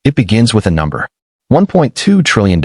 It begins with a number. $1.2 trillion.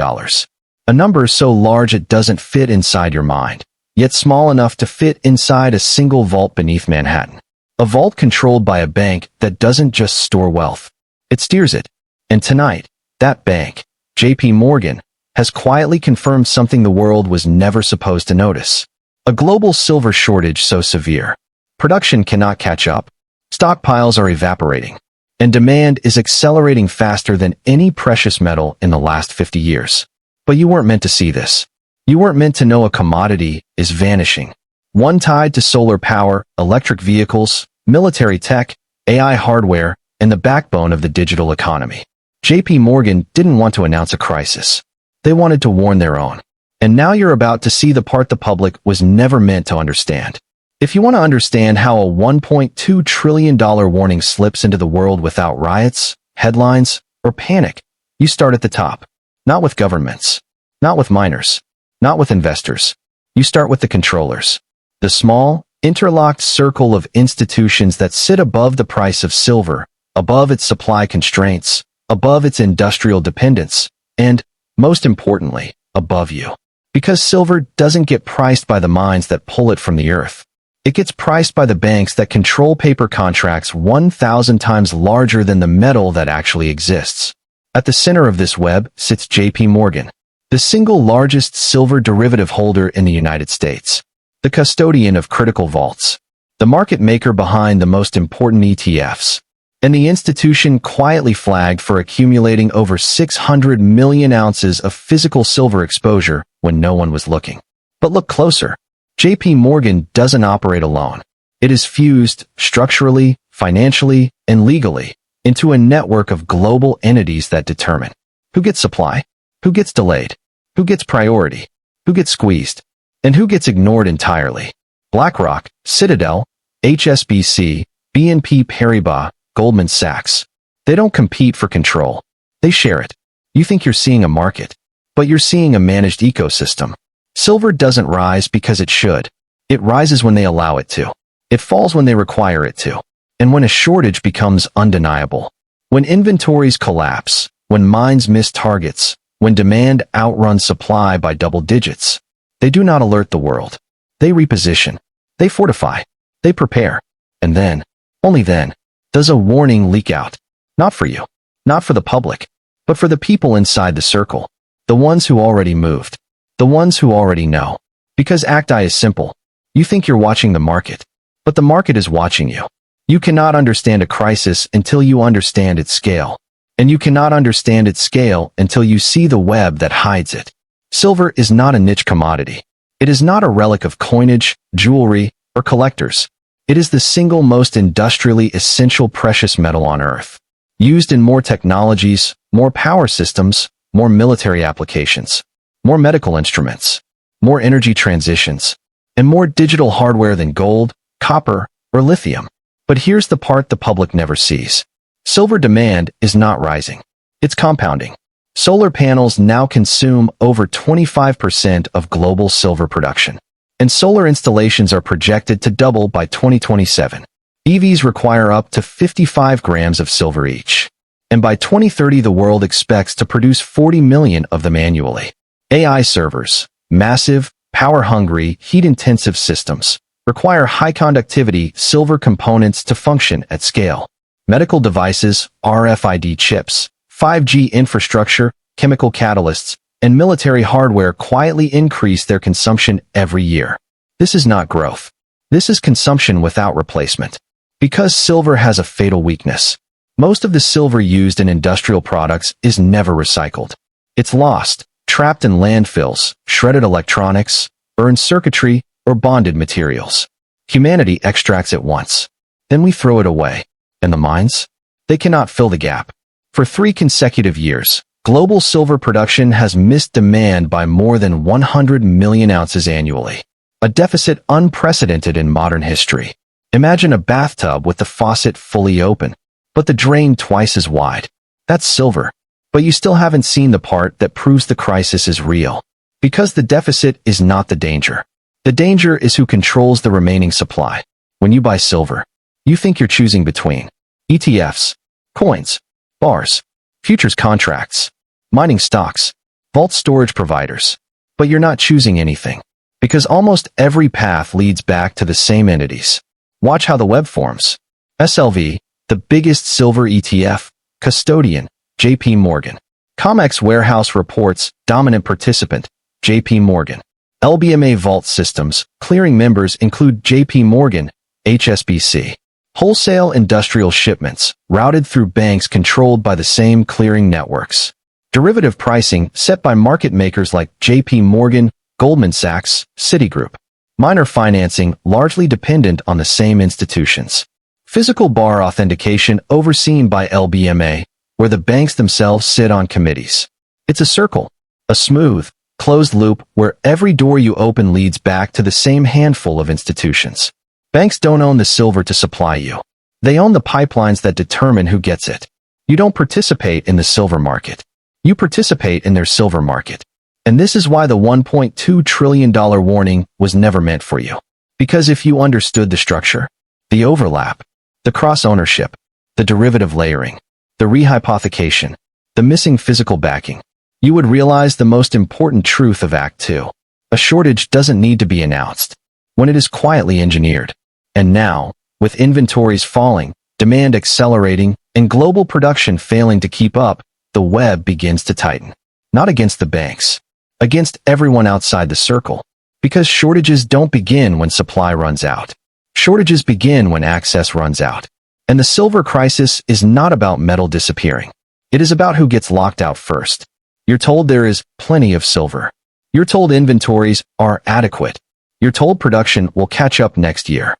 A number so large it doesn't fit inside your mind, yet small enough to fit inside a single vault beneath Manhattan. A vault controlled by a bank that doesn't just store wealth. It steers it. And tonight, that bank, JPMorgan, has quietly confirmed something the world was never supposed to notice. A global silver shortage so severe. Production cannot catch up. Stockpiles are evaporating. And demand is accelerating faster than any precious metal in the last 50 years. But you weren't meant to see this. You weren't meant to know a commodity is vanishing. One tied to solar power, electric vehicles, military tech, AI hardware, and the backbone of the digital economy. JPMorgan didn't want to announce a crisis. They wanted to warn their own. And now you're about to see the part the public was never meant to understand. If you want to understand how a $1.2 trillion warning slips into the world without riots, headlines, or panic, you start at the top. Not with governments. Not with miners. Not with investors. You start with the controllers. The small, interlocked circle of institutions that sit above the price of silver, above its supply constraints, above its industrial dependence, and, most importantly, above you. Because silver doesn't get priced by the mines that pull it from the earth. It gets priced by the banks that control paper contracts 1,000 times larger than the metal that actually exists. At the center of this web sits JPMorgan, the single largest silver derivative holder in the United States, the custodian of critical vaults, the market maker behind the most important ETFs, and the institution quietly flagged for accumulating over 600 million ounces of physical silver exposure when no one was looking. But look closer. JPMorgan doesn't operate alone. It is fused, structurally, financially, and legally, into a network of global entities that determine who gets supply, who gets delayed, who gets priority, who gets squeezed, and who gets ignored entirely. BlackRock, Citadel, HSBC, BNP Paribas, Goldman Sachs. They don't compete for control. They share it. You think you're seeing a market, but you're seeing a managed ecosystem. Silver doesn't rise because it should. It rises when they allow it to. It falls when they require it to. And when a shortage becomes undeniable. When inventories collapse. When mines miss targets. When demand outruns supply by double digits. They do not alert the world. They reposition. They fortify. They prepare. And then, only then, does a warning leak out. Not for you. Not for the public. But for the people inside the circle. The ones who already moved. The ones who already know. Because ACTI is simple. You think you're watching the market. But the market is watching you. You cannot understand a crisis until you understand its scale. And you cannot understand its scale until you see the web that hides it. Silver is not a niche commodity. It is not a relic of coinage, jewelry, or collectors. It is the single most industrially essential precious metal on Earth. Used in more technologies, more power systems, more military applications, more medical instruments, more energy transitions, and more digital hardware than gold, copper, or lithium. But here's the part the public never sees. Silver demand is not rising. It's compounding. Solar panels now consume over 25% of global silver production. And solar installations are projected to double by 2027. EVs require up to 55 grams of silver each. And by 2030, the world expects to produce 40 million of them annually. AI servers, massive, power-hungry, heat-intensive systems, require high-conductivity silver components to function at scale. Medical devices, RFID chips, 5G infrastructure, chemical catalysts, and military hardware quietly increase their consumption every year. This is not growth. This is consumption without replacement. Because silver has a fatal weakness. Most of the silver used in industrial products is never recycled. It's lost, trapped in landfills, shredded electronics, burned circuitry, or bonded materials. Humanity extracts it once. Then we throw it away. And the mines? They cannot fill the gap. For 3 consecutive years, global silver production has missed demand by more than 100 million ounces annually. A deficit unprecedented in modern history. Imagine a bathtub with the faucet fully open, but the drain twice as wide. That's silver. But you still haven't seen the part that proves the crisis is real. Because the deficit is not the danger. The danger is who controls the remaining supply. When you buy silver, you think you're choosing between ETFs, coins, bars, futures contracts, mining stocks, vault storage providers. But you're not choosing anything, because almost every path leads back to the same entities. Watch how the web forms. SLV, the biggest silver ETF, custodian, JPMorgan. COMEX warehouse reports, dominant participant, JPMorgan. LBMA vault systems, clearing members include JPMorgan, HSBC. Wholesale industrial shipments, routed through banks controlled by the same clearing networks. Derivative pricing set by market makers like JPMorgan, Goldman Sachs, Citigroup. Minor financing largely dependent on the same institutions. Physical bar authentication overseen by LBMA, where the banks themselves sit on committees. It's a circle, a smooth, closed loop where every door you open leads back to the same handful of institutions. Banks don't own the silver to supply you. They own the pipelines that determine who gets it. You don't participate in the silver market. You participate in their silver market. And this is why the $1.2 trillion warning was never meant for you. Because if you understood the structure, the overlap, the cross-ownership, the derivative layering, the rehypothecation, the missing physical backing, you would realize the most important truth of Act 2. A shortage doesn't need to be announced when it is quietly engineered. And now, with inventories falling, demand accelerating, and global production failing to keep up, the web begins to tighten. Not against the banks, against everyone outside the circle. Because shortages don't begin when supply runs out. Shortages begin when access runs out. And the silver crisis is not about metal disappearing. It is about who gets locked out first. You're told there is plenty of silver. You're told inventories are adequate. You're told production will catch up next year.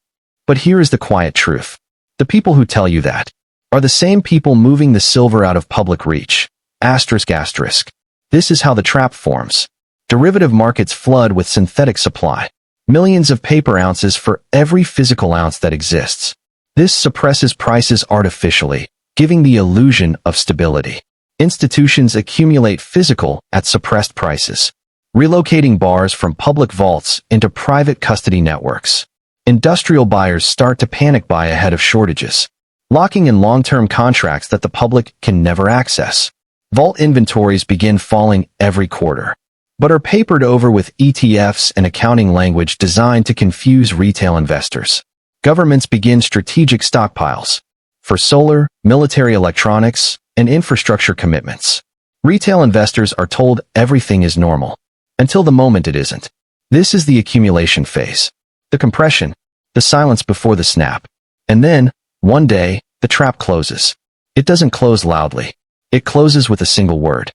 But here is the quiet truth. The people who tell you that are the same people moving the silver out of public reach. Asterisk asterisk. This is how the trap forms. Derivative markets flood with synthetic supply. Millions of paper ounces for every physical ounce that exists. This suppresses prices artificially, giving the illusion of stability. Institutions accumulate physical at suppressed prices, relocating bars from public vaults into private custody networks. Industrial buyers start to panic buy ahead of shortages, locking in long-term contracts that the public can never access. Vault inventories begin falling every quarter, but are papered over with ETFs and accounting language designed to confuse retail investors. Governments begin strategic stockpiles for solar, military electronics, and infrastructure commitments. Retail investors are told everything is normal, until the moment it isn't. This is the accumulation phase. The compression, the silence before the snap. And then, one day, the trap closes. It doesn't close loudly. It closes with a single word.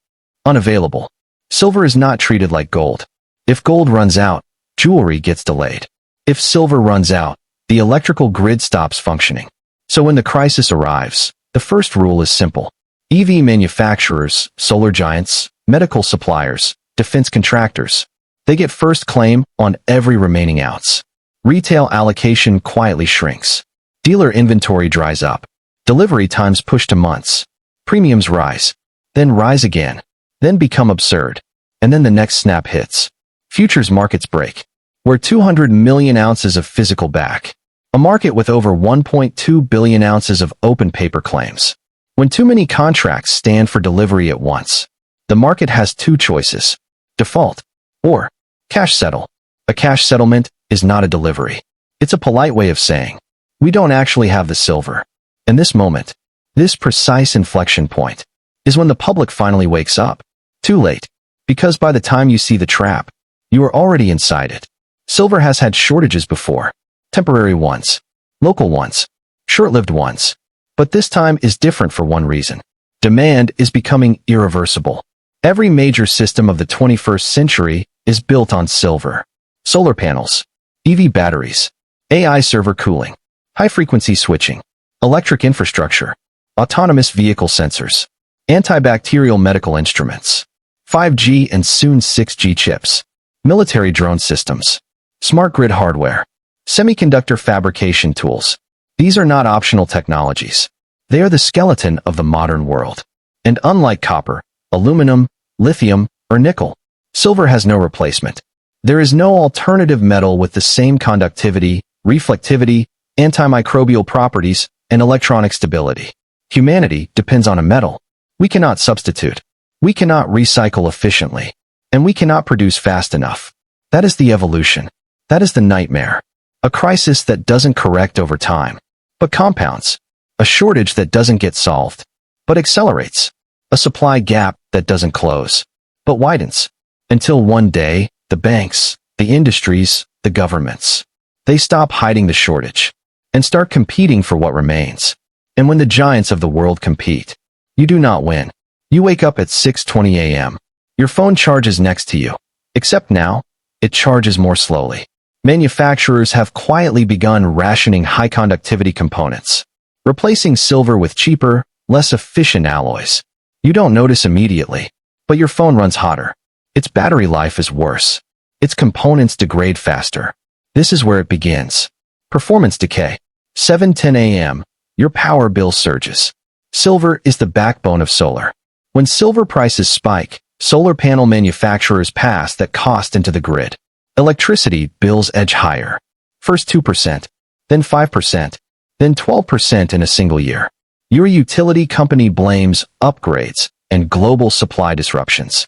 Unavailable. Silver is not treated like gold. If gold runs out, jewelry gets delayed. If silver runs out, the electrical grid stops functioning. So when the crisis arrives, the first rule is simple. EV manufacturers, solar giants, medical suppliers, defense contractors, they get first claim on every remaining ounce. Retail allocation quietly shrinks. Dealer inventory dries up. Delivery times push to months. Premiums rise, then rise again, then become absurd. And then the next snap hits. Futures markets break. We're 200 million ounces of physical back. A market with over 1.2 billion ounces of open paper claims. When too many contracts stand for delivery at once, the market has two choices: default or cash settle. A cash settlement is not a delivery. It's a polite way of saying, we don't actually have the silver. And this moment, this precise inflection point, is when the public finally wakes up. Too late. Because by the time you see the trap, you are already inside it. Silver has had shortages before. Temporary ones. Local ones. Short-lived ones. But this time is different for one reason. Demand is becoming irreversible. Every major system of the 21st century is built on silver. Solar panels, EV batteries, AI server cooling, high-frequency switching, electric infrastructure, autonomous vehicle sensors, antibacterial medical instruments, 5G and soon 6G chips, military drone systems, smart grid hardware, semiconductor fabrication tools. These are not optional technologies. They are the skeleton of the modern world. And unlike copper, aluminum, lithium, or nickel, silver has no replacement. There is no alternative metal with the same conductivity, reflectivity, antimicrobial properties, and electronic stability. Humanity depends on a metal. We cannot substitute. We cannot recycle efficiently. And we cannot produce fast enough. That is the evolution. That is the nightmare. A crisis that doesn't correct over time, but compounds. A shortage that doesn't get solved, but accelerates. A supply gap that doesn't close, but widens. Until one day, the banks, the industries, the governments, they stop hiding the shortage and start competing for what remains. And when the giants of the world compete, you do not win. You wake up at 6:20 a.m. Your phone charges next to you. Except now, it charges more slowly. Manufacturers have quietly begun rationing high-conductivity components, replacing silver with cheaper, less efficient alloys. You don't notice immediately, but your phone runs hotter. Its battery life is worse. Its components degrade faster. This is where it begins. Performance decay. 7:10 a.m. Your power bill surges. Silver is the backbone of solar. When silver prices spike, solar panel manufacturers pass that cost into the grid. Electricity bills edge higher. First 2%, then 5%, then 12% in a single year. Your utility company blames upgrades and global supply disruptions.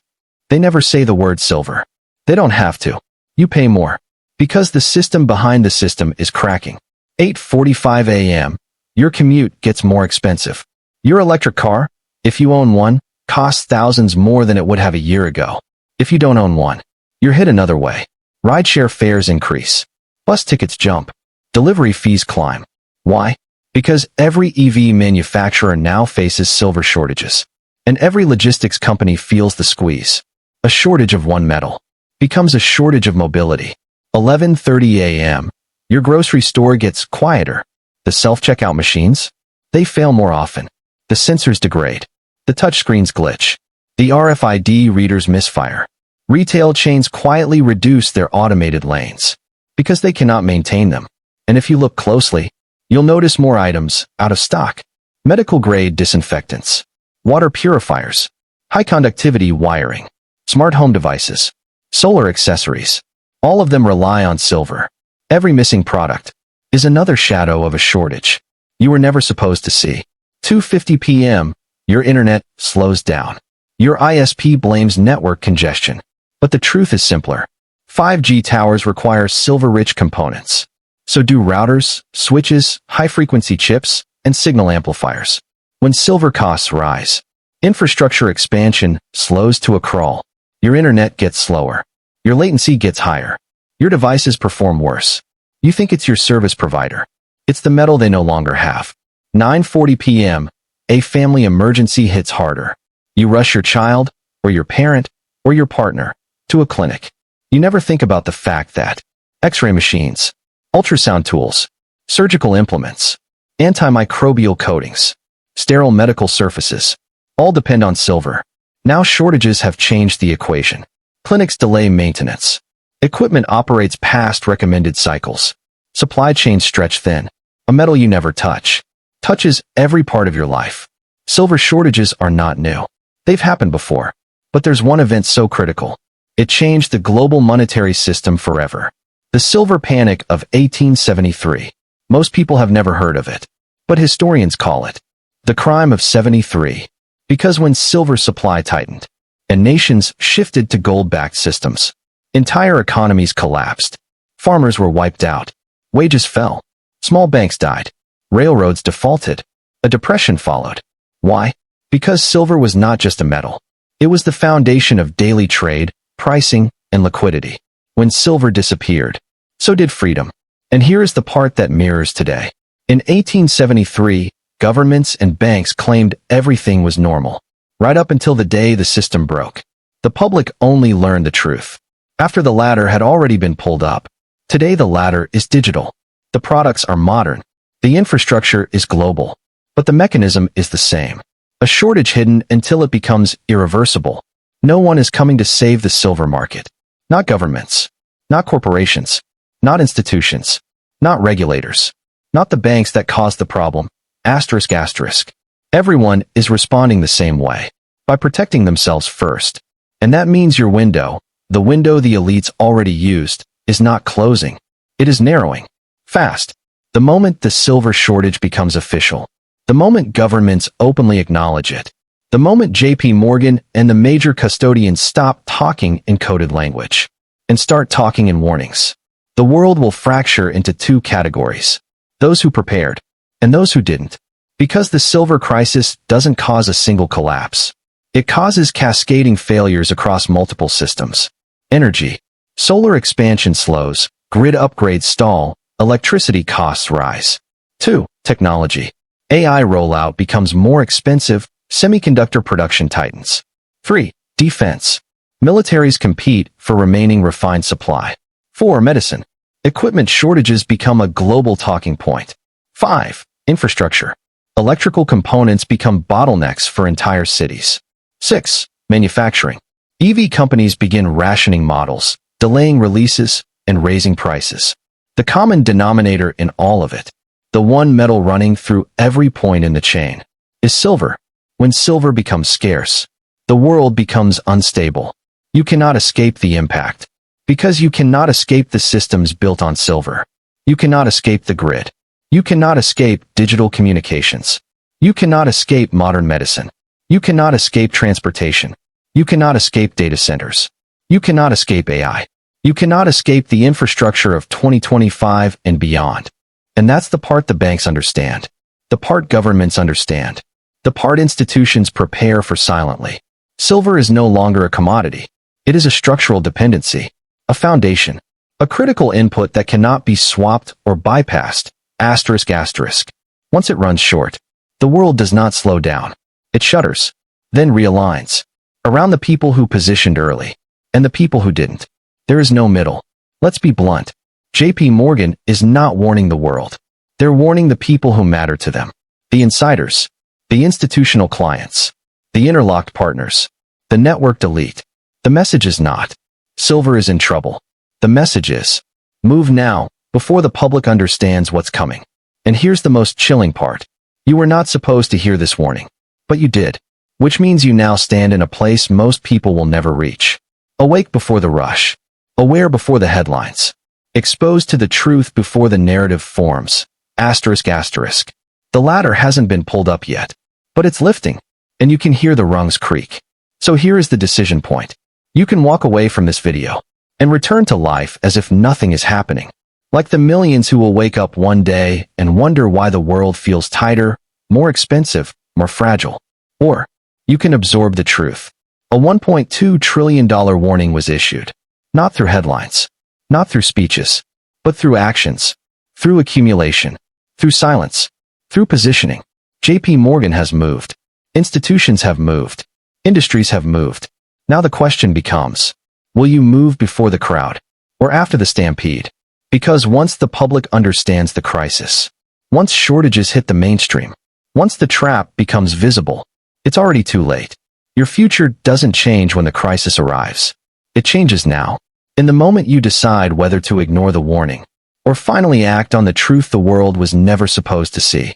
They never say the word silver. They don't have to. You pay more. Because the system behind the system is cracking. 8:45 a.m. Your commute gets more expensive. Your electric car, if you own one, costs thousands more than it would have a year ago. If you don't own one, you're hit another way. Rideshare fares increase. Bus tickets jump. Delivery fees climb. Why? Because every EV manufacturer now faces silver shortages. And every logistics company feels the squeeze. A shortage of one metal becomes a shortage of mobility. 11:30 a.m. Your grocery store gets quieter. The self-checkout machines? They fail more often. The sensors degrade. The touchscreens glitch. The RFID readers misfire. Retail chains quietly reduce their automated lanes because they cannot maintain them. And if you look closely, you'll notice more items out of stock. Medical-grade disinfectants, water purifiers, high-conductivity wiring, smart home devices, solar accessories. All of them rely on silver. Every missing product is another shadow of a shortage you were never supposed to see. 2:50 p.m. Your internet slows down. Your ISP blames network congestion. But the truth is simpler. 5G towers require silver-rich components. So do routers, switches, high-frequency chips, and signal amplifiers. When silver costs rise, infrastructure expansion slows to a crawl. Your internet gets slower. Your latency gets higher. Your devices perform worse. You think it's your service provider. It's the metal they no longer have. 9:40 p.m. A family emergency hits harder. You rush your child, or your parent, or your partner to a clinic. You never think about the fact that X-ray machines, ultrasound tools, surgical implements, antimicrobial coatings, sterile medical surfaces, all depend on silver. Now shortages have changed the equation. Clinics delay maintenance. Equipment operates past recommended cycles. Supply chains stretch thin. A metal you never touches every part of your life. Silver shortages are not new. They've happened before. But there's one event so critical. It changed the global monetary system forever. The Silver Panic of 1873. Most people have never heard of it. But historians call it the crime of 73. Because when silver supply tightened, and nations shifted to gold-backed systems, entire economies collapsed. Farmers were wiped out. Wages fell. Small banks died. Railroads defaulted. A depression followed. Why? Because silver was not just a metal. It was the foundation of daily trade, pricing, and liquidity. When silver disappeared, so did freedom. And here is the part that mirrors today. In 1873, governments and banks claimed everything was normal. Right up until the day the system broke. The public only learned the truth after the ladder had already been pulled up. Today the ladder is digital. The products are modern. The infrastructure is global. But the mechanism is the same. A shortage hidden until it becomes irreversible. No one is coming to save the silver market. Not governments. Not corporations. Not institutions. Not regulators. Not the banks that caused the problem. Asterisk asterisk. Everyone is responding the same way. By protecting themselves first. And that means your window, the window the elites already used, is not closing. It is narrowing. Fast. The moment the silver shortage becomes official. The moment governments openly acknowledge it. The moment JPMorgan and the major custodians stop talking in coded language and start talking in warnings, the world will fracture into two categories: those who prepared and those who didn't. Because the silver crisis doesn't cause a single collapse. It causes cascading failures across multiple systems. Energy. Solar expansion slows, grid upgrades stall, electricity costs rise. 2. Technology. AI rollout becomes more expensive, semiconductor production tightens. 3. Defense. Militaries compete for remaining refined supply. 4. Medicine. Equipment shortages become a global talking point. 5. Infrastructure. Electrical components become bottlenecks for entire cities. 6. Manufacturing. EV companies begin rationing models, delaying releases, and raising prices. The common denominator in all of it, the one metal running through every point in the chain, is silver. When silver becomes scarce, the world becomes unstable. You cannot escape the impact, because you cannot escape the systems built on silver. You cannot escape the grid. You cannot escape digital communications. You cannot escape modern medicine. You cannot escape transportation. You cannot escape data centers. You cannot escape AI. You cannot escape the infrastructure of 2025 and beyond. And that's the part the banks understand. The part governments understand. The part institutions prepare for silently. Silver is no longer a commodity. It is a structural dependency, a foundation, a critical input that cannot be swapped or bypassed. Asterisk asterisk. Once it runs short, the world does not slow down. It shudders, then realigns. Around the people who positioned early, and the people who didn't. There is no middle. Let's be blunt. JPMorgan is not warning the world. They're warning the people who matter to them. The insiders, the institutional clients, the interlocked partners, the networked elite. The message is not, silver is in trouble. The message is, move now, before the public understands what's coming. And here's the most chilling part. You were not supposed to hear this warning, but you did, which means you now stand in a place most people will never reach. Awake before the rush, aware before the headlines, exposed to the truth before the narrative forms. Asterisk asterisk. The ladder hasn't been pulled up yet, but it's lifting, and you can hear the rungs creak. So here is the decision point. You can walk away from this video and return to life as if nothing is happening. Like the millions who will wake up one day and wonder why the world feels tighter, more expensive, more fragile. Or, you can absorb the truth. A $1.2 trillion warning was issued. Not through headlines, not through speeches, but through actions, through accumulation, through silence, through positioning. JPMorgan has moved. Institutions have moved. Industries have moved. Now the question becomes, will you move before the crowd, or after the stampede? Because once the public understands the crisis, once shortages hit the mainstream, once the trap becomes visible, it's already too late. Your future doesn't change when the crisis arrives. It changes now, in the moment you decide whether to ignore the warning, or finally act on the truth the world was never supposed to see.